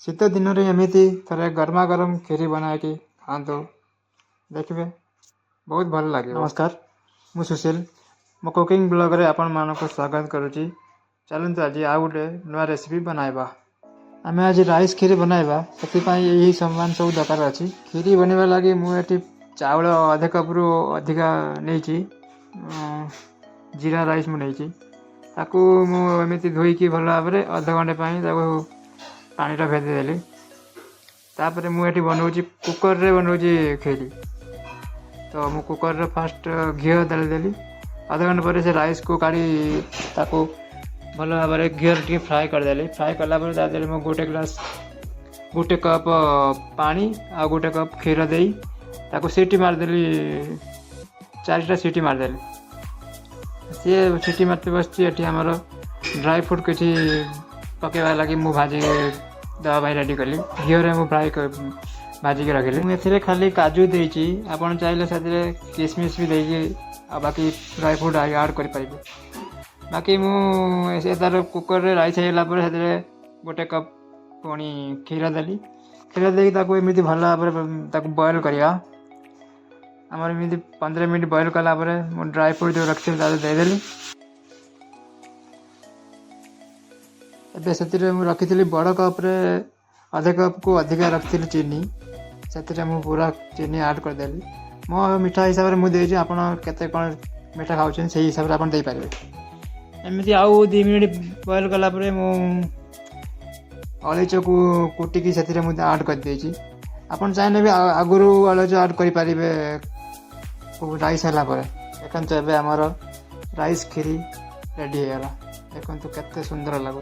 शीत दिन में एमती थे गरमा गरम खीरी बना कि खातु देखिए बहुत भल लगे। नमस्कार मु सुशील मो कुकिंग ब्लॉग रे आपण मानक स्वागत करुच्ची। चलते आज आउ गोटे नुआ रेसिपी बनाइबा। आम आज राइस खीरी बनाइबा से यही सामान सब दरकार अच्छी। खीरी बनवा लगी मुझे चाउल अधे कप रु अधिका नहीं जीरा राइस मुझे मुझे धोईकी भल भाव में अध घंटे पानी टा भेदेदेली। तापर मुझे बनाऊँगी कुकर रे बनाऊँगी खीरी। तो मु कुकर रे फास्ट घी डालीदेली। अध घंटे पर से राइस को काढ़ी ताको भल भाव में घी टे फ्राए करदेली। फ्राए कलापर तादेले मु गोटे कप पानी आ गोटे कप क्षीर दे ताको सीटी मारदेली। 4टा सीटी मारदेली। सी सीटी मारते बस आमर ड्राई फ्रूट किसी पकेवा लगी मु भाजी दवा भाई रेडी कली। घी में मु फ्राए भाजिक रखिली। मुझे खाली काजू देती आपड़ चाहिए से किसमिश भी देकी बाकी ड्राई फ्रूट ऐड करें। बाकी मुझे तार कुकर रे राइस होगा से गोटे कप पुणी क्षीर देली। क्षीर देकी एमती भल भाव बॉयल करा आमर एमती 15 मिनट बॉयल कलापर ड्राई फ्रूट जो रखी देदेली। एबे से रखी बड़ कप्रे अधे कप को अधिका रखी चीनी से पूरा चीनी ऐड करदेली। मो मीठा हिसाब से मुझे आप मीठा खाऊँ से हिसाब से आप एमती आउ 2 मिनट बॉयल कलापर अलैच को कुटिकी से ऐड करदे। आप चाहिए भी आगुरी अलैच ऐड करें राइस है देखो। एवं आमर राइस खीरी रेडी होगा। देखो केते सुंदर लगुच।